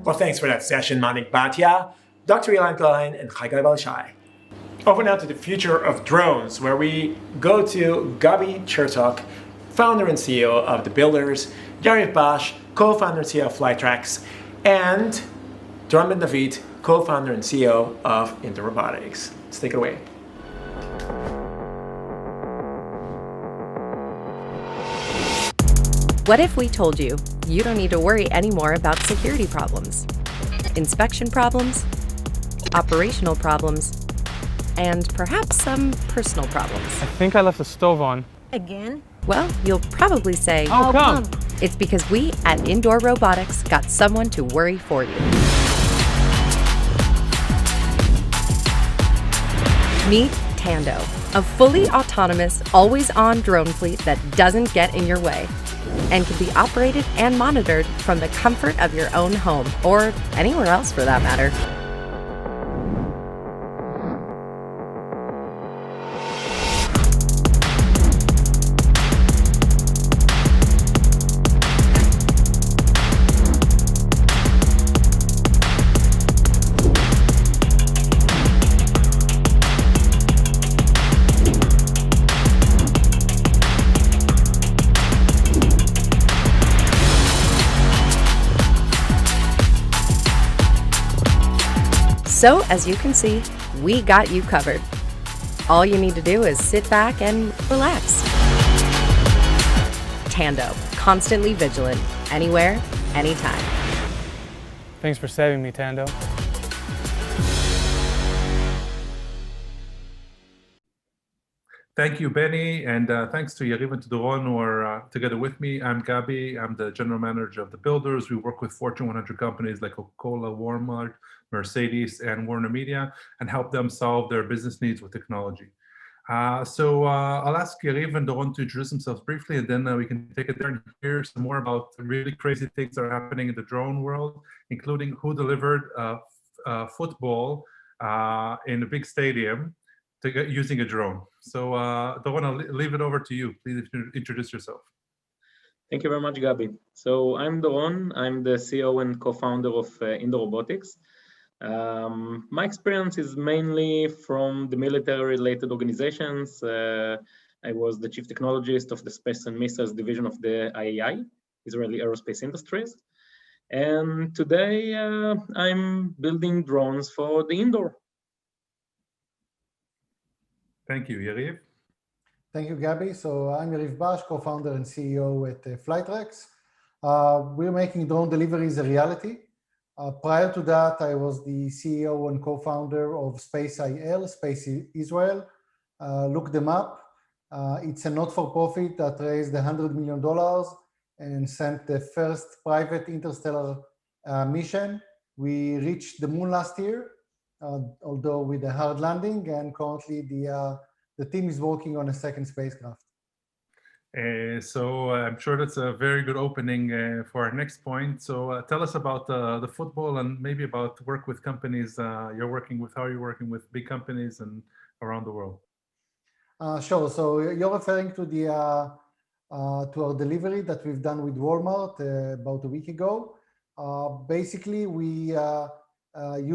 Well, thanks for that session, Manik Bhatia, Dr. Ilan Klein, and Chai Balshai. Over now to the future of drones, where we go to Gabby Czertok, founder and CEO of The Builders, Yariv, co-founder and CEO of Flytrax, and Doron Ben David, co-founder and CEO of Indoor Robotics. Let's take it away. What if we told you you don't need to worry anymore about security problems, inspection problems, operational problems, and perhaps some personal problems? I think I left the stove on. Again? Well, you'll probably say, How come? It's because we at Indoor Robotics got someone to worry for you. Meet Tando, a fully autonomous, always-on drone fleet that doesn't get in your way and can be operated and monitored from the comfort of your own home, or anywhere else for that matter. So, as you can see, we got you covered. All you need to do is sit back and relax. Tando, constantly vigilant, anywhere, anytime. Thanks for saving me, Tando. Thank you, Benny, and thanks to Yariv and to Doron who are together with me. I'm Gabby. I'm the general manager of The Builders. We work with Fortune 100 companies like Coca-Cola, Walmart, Mercedes, and Warner Media, and help them solve their business needs with technology. So I'll ask Yariv and Doron to introduce themselves briefly, and then we can take it there and hear some more about really crazy things that are happening in the drone world, including who delivered football in a big stadium using a drone. So Doron, I'll leave it over to you. Please introduce yourself. Thank you very much, Gabby. So I'm Doron. I'm the CEO and co-founder of Indoor Robotics. My experience is mainly from the military-related organizations. I was the chief technologist of the Space and Missiles division of the IAI, Israeli Aerospace Industries. And today I'm building drones for the indoor. Thank you, Yariv. Thank you, Gabby. So I'm Yariv, co-founder and CEO at Flytrex. We're making drone deliveries a reality. Prior to that, I was the CEO and co-founder of Space IL, Space Israel. Look them up. It's a not-for-profit that raised $100 million and sent the first private interstellar mission. We reached the moon last year, although with a hard landing, and currently the team is working on a second spacecraft. So I'm sure that's a very good opening for our next point. So tell us about the football and maybe about work with companies you're working with, how you're working with big companies and around the world. Sure. So you're referring to to our delivery that we've done with Walmart about a week ago. Basically, we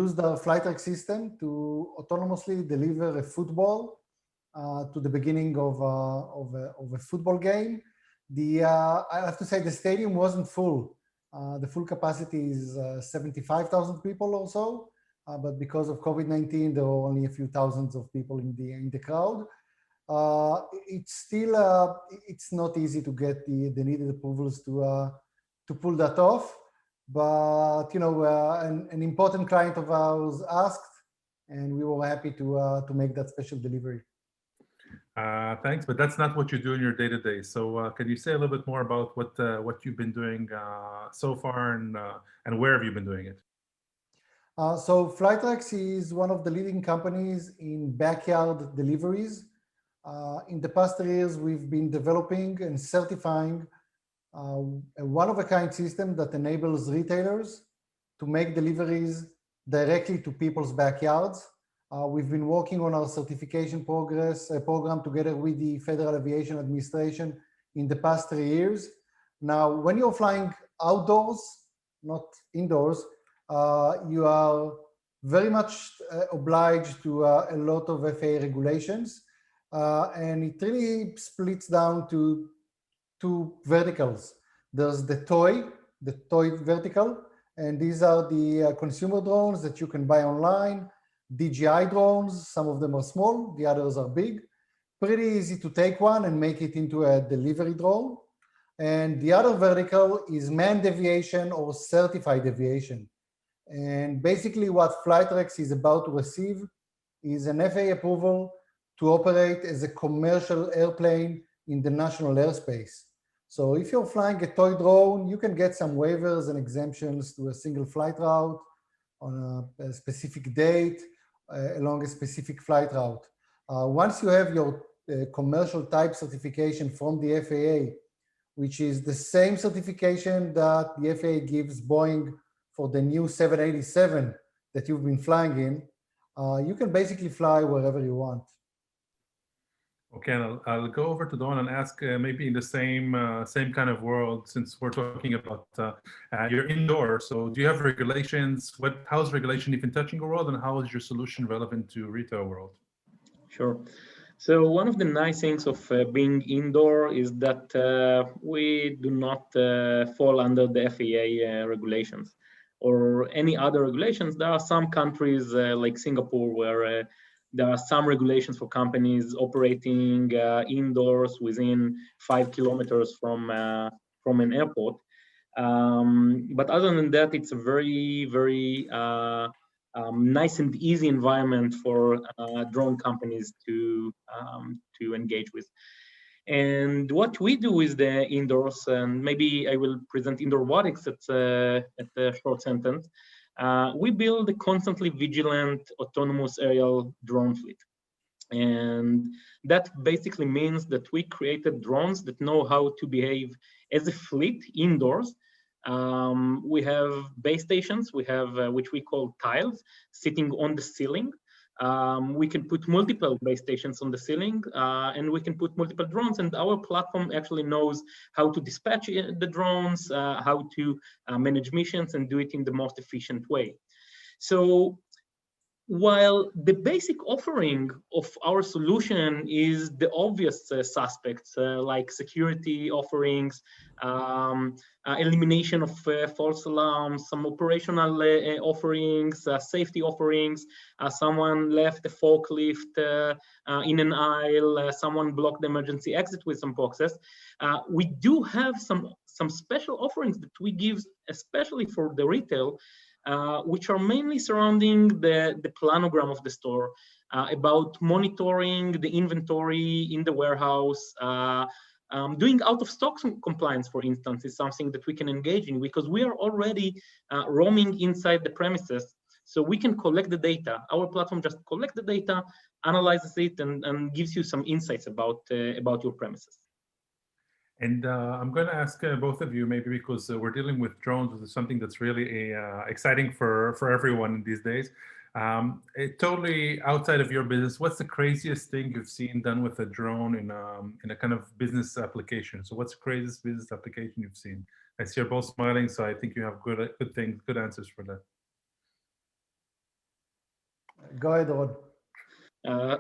used our Flytrex system to autonomously deliver a football to the beginning of a football game. I have to say the stadium wasn't full. The full capacity is 75,000 people or so, but because of COVID-19, there were only a few thousands of people in the crowd. It's still it's not easy to get the needed approvals to pull that off. But you know, an important client of ours asked, and we were happy to make that special delivery. Thanks, but that's not what you do in your day-to-day. So can you say a little bit more about what you've been doing so far and where have you been doing it? So Flytrex is one of the leading companies in backyard deliveries. In the past 3 years, we've been developing and certifying a one-of-a-kind system that enables retailers to make deliveries directly to people's backyards. We've been working on our certification program together with the Federal Aviation Administration in the past 3 years. Now, when you're flying outdoors, not indoors, you are very much obliged to a lot of FAA regulations, and it really splits down to two verticals. There's the toy vertical, and these are the consumer drones that you can buy online, DJI drones. Some of them are small, the others are big. Pretty easy to take one and make it into a delivery drone. And the other vertical is manned aviation or certified aviation. And basically what Flytrex is about to receive is an FAA approval to operate as a commercial airplane in the national airspace. So if you're flying a toy drone, you can get some waivers and exemptions to a single flight route on a specific date along a specific flight route. Once you have your commercial type certification from the FAA, which is the same certification that the FAA gives Boeing for the new 787 that you've been flying in, you can basically fly wherever you want. Okay, I'll go over to Dawn and ask maybe in the same kind of world, since we're talking about you're indoor. So do you have regulations? How's regulation even touching the world, and how is your solution relevant to retail world? Sure. So one of the nice things of being indoor is that we do not fall under the FAA regulations or any other regulations. There are some countries like Singapore where there are some regulations for companies operating indoors within 5 kilometers from an airport. But other than that, it's a very, very nice and easy environment for drone companies to engage with. And what we do is the indoors, and maybe I will present Indoor Robotics at a short sentence. We build a constantly vigilant autonomous aerial drone fleet. And that basically means that we created drones that know how to behave as a fleet indoors. We have base stations, we have which we call tiles sitting on the ceiling. We can put multiple base stations on the ceiling, and we can put multiple drones, and our platform actually knows how to dispatch the drones, how to manage missions, and do it in the most efficient way. So while the basic offering of our solution is the obvious suspects, like security offerings, elimination of false alarms, some operational offerings, safety offerings, someone left a forklift in an aisle, someone blocked the emergency exit with some boxes. We do have some special offerings that we give especially for the retail, which are mainly surrounding the planogram of the store, about monitoring the inventory in the warehouse. Doing out-of-stock compliance, for instance, is something that we can engage in because we are already roaming inside the premises. So we can collect the data. Our platform just collects the data, analyzes it, and gives you some insights about your premises. And I'm going to ask both of you, maybe because we're dealing with drones, which is something that's really exciting for everyone these days. Totally outside of your business, what's the craziest thing you've seen done with a drone in a kind of business application? So what's the craziest business application you've seen? I see you're both smiling, so I think you have good things, good answers for that. Go ahead, Rod.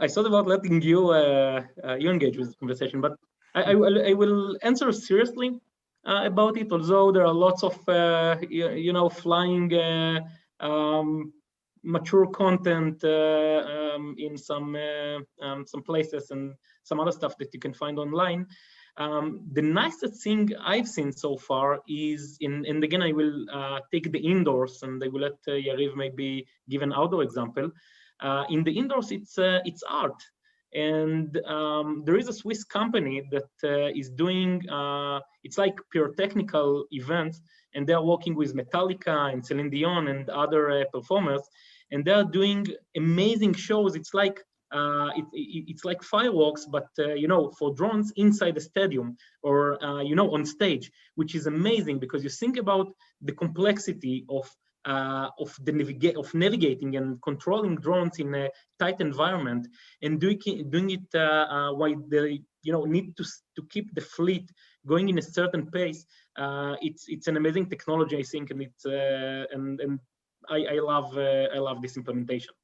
I thought about letting you engage with the conversation, but I will answer seriously about it. Although there are lots of flying mature content in some places and some other stuff that you can find online. The nicest thing I've seen so far is and again I will take the indoors, and I will let Yariv maybe give an outdoor example. In the indoors, it's art. And there is a Swiss company that is doing, it's like pyrotechnical events, and they're working with Metallica and Celine Dion and other performers, and they're doing amazing shows. It's like it's like fireworks, but for drones inside the stadium or on stage, which is amazing because you think about the complexity of navigating and controlling drones in a tight environment, and doing it while they need to keep the fleet going in a certain pace. It's an amazing technology, I think, and it's and I love this implementation.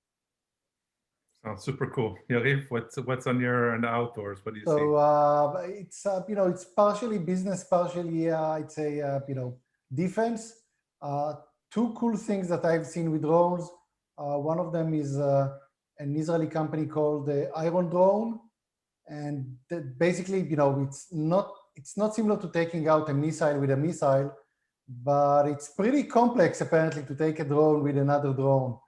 Sounds super cool. Yariv, what's on your and outdoors? What do you see? So it's it's partially business, partially I'd say defense. Two cool things that I've seen with drones. One of them is an Israeli company called Iron Drone, and basically it's not similar to taking out a missile with a missile, but it's pretty complex apparently to take a drone with another drone.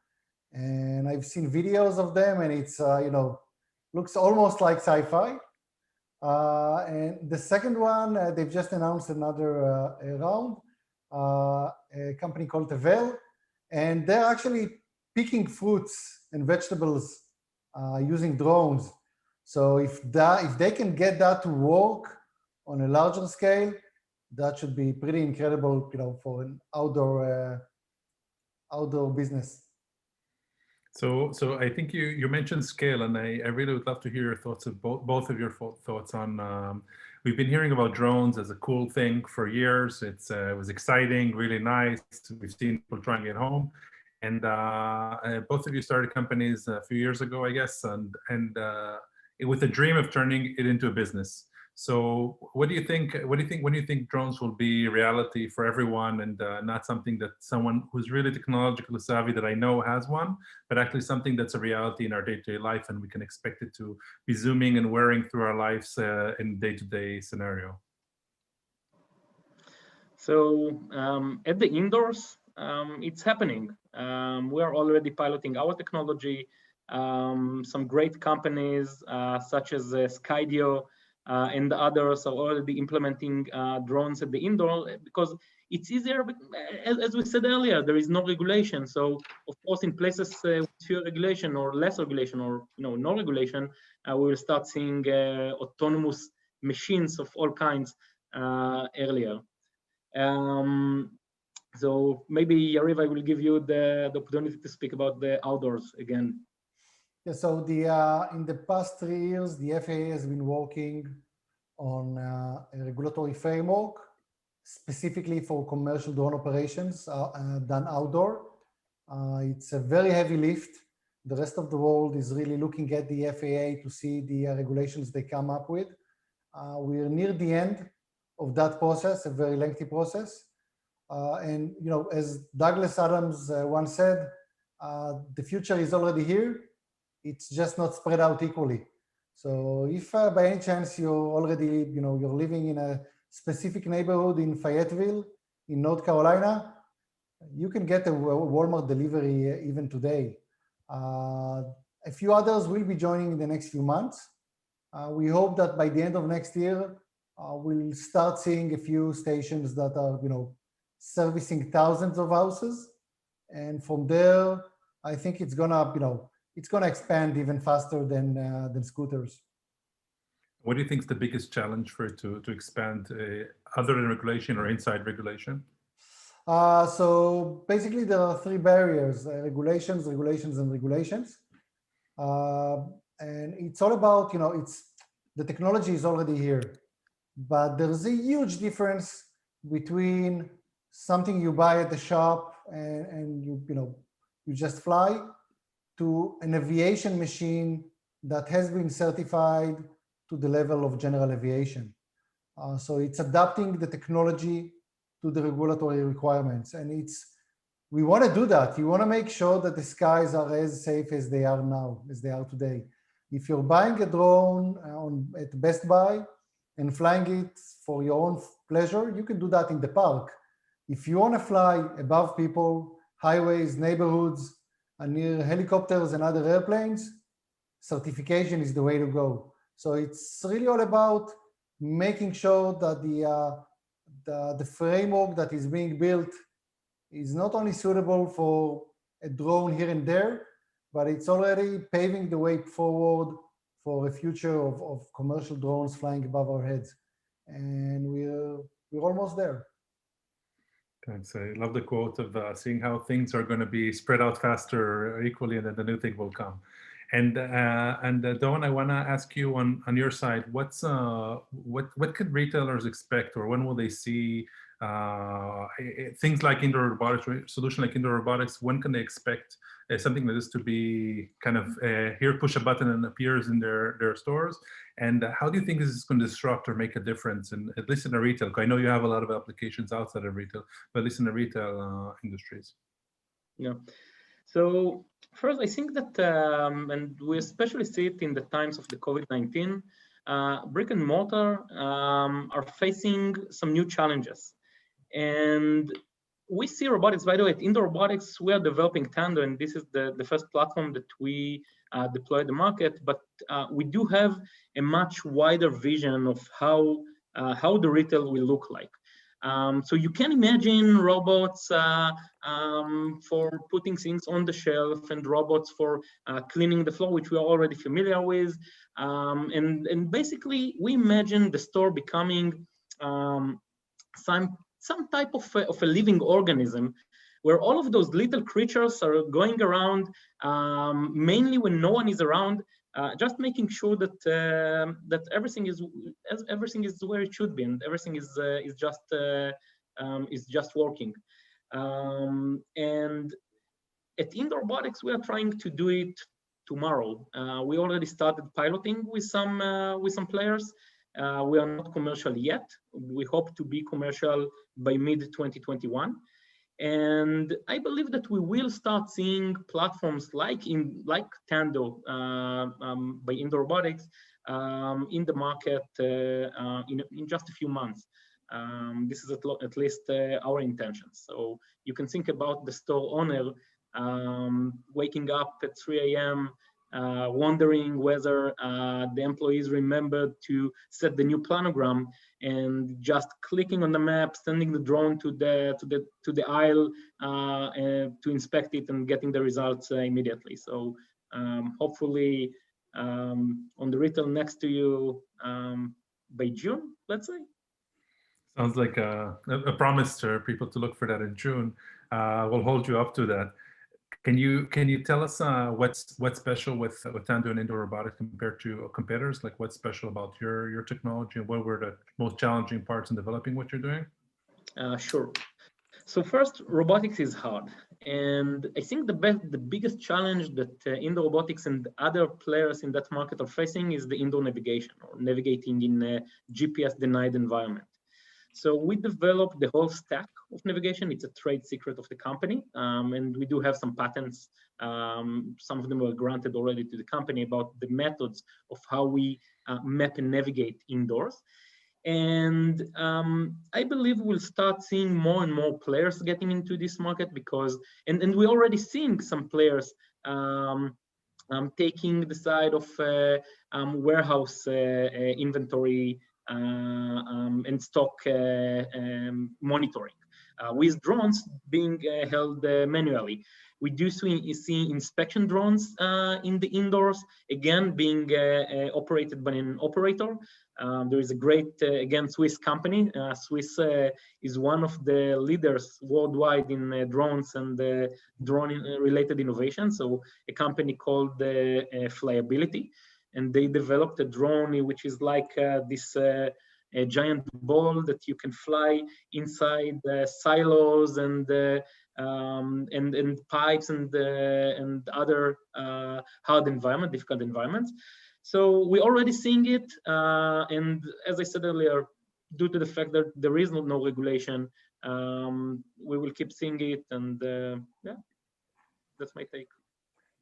And I've seen videos of them, and it's looks almost like sci-fi. And the second one, they've just announced another round, a company called Tevel, and they're actually picking fruits and vegetables using drones. So if they can get that to work on a larger scale, that should be pretty incredible, for an outdoor business. So I think you mentioned scale, and I really would love to hear your thoughts of both of your thoughts on. We've been hearing about drones as a cool thing for years. It was exciting, really nice. We've seen people trying it at home, and both of you started companies a few years ago, I guess, and with a dream of turning it into a business. So what do you think? When do you think drones will be reality for everyone, and not something that someone who's really technologically savvy that I know has one, but actually something that's a reality in our day-to-day life, and we can expect it to be zooming and wearing through our lives in day-to-day scenario? So at the indoors, it's happening. We are already piloting our technology. Some great companies such as Skydio and the others are already implementing drones at the indoor, because it's easier. As we said earlier, there is no regulation. So of course, in places with fewer regulation or less regulation, or no regulation, we will start seeing autonomous machines of all kinds earlier. So maybe Yariv, I will give you the opportunity to speak about the outdoors again. Yeah, so in the past 3 years, the FAA has been working on a regulatory framework specifically for commercial drone operations done outdoor. It's a very heavy lift. The rest of the world is really looking at the FAA to see the regulations they come up with. We're near the end of that process, a very lengthy process. And as Douglas Adams once said, the future is already here. It's just not spread out equally. So if by any chance you're already, you're living in a specific neighborhood in Fayetteville, in North Carolina, you can get a Walmart delivery even today. A few others will be joining in the next few months. We hope that by the end of next year, we'll start seeing a few stations that are, servicing thousands of houses. And from there, I think it's gonna, it's going to expand even faster than scooters. What do you think is the biggest challenge for it to expand, other than regulation or inside regulation? So basically, there are three barriers: regulations, regulations, and regulations. And it's all about, the technology is already here, but there's a huge difference between something you buy at the shop and you just fly, to an aviation machine that has been certified to the level of general aviation. So it's adapting the technology to the regulatory requirements. And we want to do that. You want to make sure that the skies are as safe as they are now, as they are today. If you're buying a drone at Best Buy and flying it for your own pleasure, you can do that in the park. If you want to fly above people, highways, neighborhoods, and near helicopters and other airplanes, certification is the way to go. So it's really all about making sure that the framework that is being built is not only suitable for a drone here and there, but it's already paving the way forward for a future of commercial drones flying above our heads. And we're almost there. Thanks. I love the quote of seeing how things are going to be spread out faster equally, and then the new thing will come. Dawn, I want to ask you on your side, what could retailers expect, or when will they see things like indoor robotics, solution like indoor robotics? When can they expect something like this to be kind of here, push a button and appears in their stores? And how do you think this is going to disrupt or make a difference, at least in the retail? I know you have a lot of applications outside of retail, but at least in the retail industries. Yeah. So first, I think that, and we especially see it in the times of the COVID-19, brick and mortar are facing some new challenges. And we see robotics, by the way, at Indoor Robotics, we are developing Tando, and this is the first platform that we deploy the market, but we do have a much wider vision of how the retail will look like. So you can imagine robots for putting things on the shelf, and robots for cleaning the floor, which we are already familiar with. And basically, we imagine the store becoming some type of a living organism, where all of those little creatures are going around, mainly when no one is around, just making sure that that everything is where it should be, and everything is just working. And at Indoor Robotics, we are trying to do it tomorrow. We already started piloting with some players. We are not commercial yet. We hope to be commercial by mid-2021. And I believe that we will start seeing platforms like Tando by Indoor Robotics in the market in just a few months. This is at least our intention. So you can think about the store owner waking up at 3 a.m., wondering whether the employees remembered to set the new planogram, and just clicking on the map, sending the drone to the aisle to inspect it, and getting the results immediately. So hopefully on the retail next to you by June, let's say. Sounds like a promise to people to look for that in June. We'll hold you up to that. Can you tell us what's special with Tando and Indoor Robotics compared to competitors? Like, what's special about your technology, and what were the most challenging parts in developing what you're doing? Sure. So first, robotics is hard, and I think the biggest challenge that Indoor Robotics and other players in that market are facing is the indoor navigation, or navigating in a GPS-denied environment. So we developed the whole stack of navigation. It's a trade secret of the company, and we do have some patents. Some of them were granted already to the company about the methods of how we map and navigate indoors. And I believe we'll start seeing more and more players getting into this market, because, and we're already seeing some players taking the side of warehouse inventory and stock monitoring, with drones being held manually. We do see inspection drones in the indoors, again, being operated by an operator. There is a great, again, Swiss company. Swiss is one of the leaders worldwide in drones and drone-related innovation. So a company called Flyability. And they developed a drone which is like this a giant ball that you can fly inside silos and pipes and other hard environment, difficult environments. So we're already seeing it, and as I said earlier, due to the fact that there is no regulation, we will keep seeing it, and yeah, that's my take.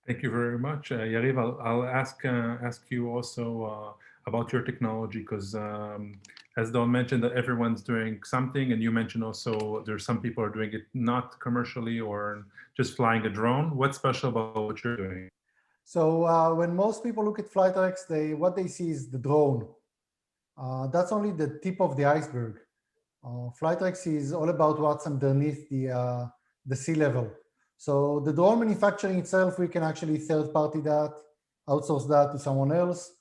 Thank you very much, Yariv. I'll ask you also about your technology, because as Dawn mentioned, that everyone's doing something, and you mentioned also there's some people are doing it not commercially or just flying a drone. What's special about what you're doing? So when most people look at Flytrex, what they see is the drone. That's only the tip of the iceberg. Flytrex is all about what's underneath the sea level. So the drone manufacturing itself, we can actually third-party that, outsource that to someone else,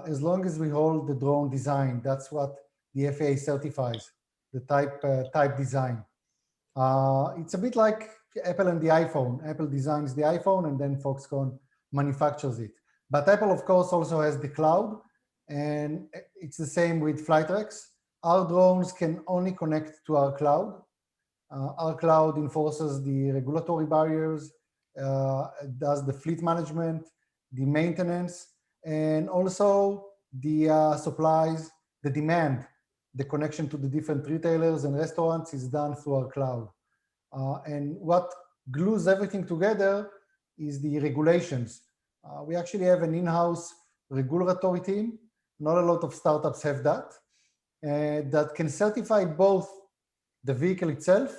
as long as we hold the drone design. That's what the FAA certifies, the type design. It's a bit like Apple and the iPhone. Apple designs the iPhone, and then Foxconn manufactures it. But Apple, of course, also has the cloud, and it's the same with Flytrex. Our drones can only connect to our cloud. Our cloud enforces the regulatory barriers, does the fleet management, the maintenance, and also the supplies, the demand, the connection to the different retailers and restaurants is done through our cloud. And what glues everything together is the regulations. We actually have an in-house regulatory team. Not a lot of startups have that, that can certify both the vehicle itself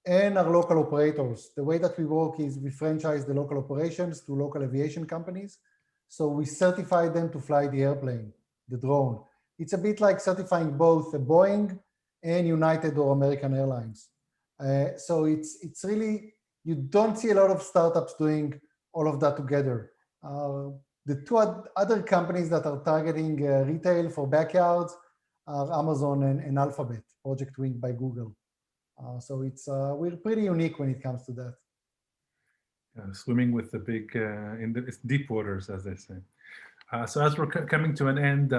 and our local operators. The way that we work is we franchise the local operations to local aviation companies. So we certify them to fly the airplane, the drone. It's a bit like certifying both a Boeing and United or American Airlines. So it's really, you don't see a lot of startups doing all of that together. The two other companies that are targeting retail for backyards are Amazon and Alphabet, Project Wing by Google. So we're pretty unique when it comes to that. Swimming with the big, in the deep waters, as they say. So as we're coming to an end,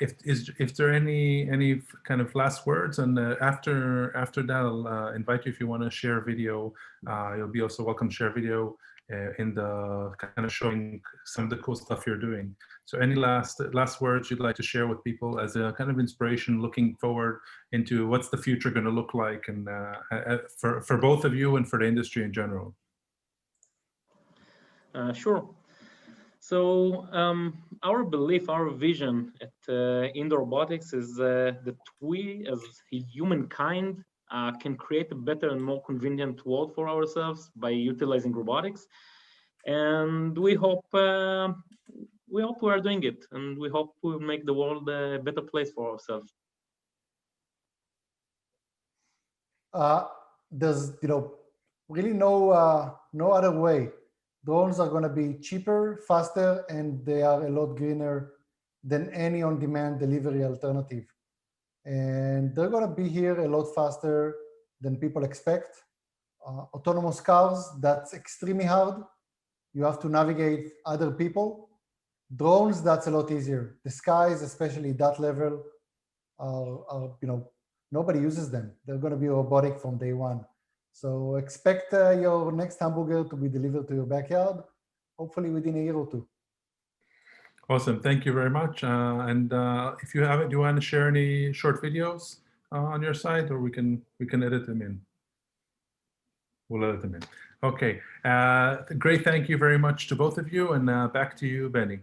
if there are any kind of last words, and after that, I'll invite you if you want to share video. You'll be also welcome to share video in the kind of showing some of the cool stuff you're doing. So any last words you'd like to share with people as a kind of inspiration, looking forward into what's the future going to look like, and for both of you and for the industry in general. Sure. So our belief, our vision at Indoor Robotics is that we, as humankind, can create a better and more convenient world for ourselves by utilizing robotics, and we hope we are doing it, and we hope we'll make the world a better place for ourselves. There's really no other way. Drones are going to be cheaper, faster, and they are a lot greener than any on-demand delivery alternative. And they're going to be here a lot faster than people expect. Autonomous cars, that's extremely hard. You have to navigate other people. Drones, that's a lot easier. The skies, especially that level, are nobody uses them. They're going to be robotic from day one. So expect your next hamburger to be delivered to your backyard, hopefully within a year or two. Awesome, thank you very much. And if you have it, do you want to share any short videos on your site, or we can edit them in? We'll edit them in. Okay, great. Thank you very much to both of you, and back to you, Benny.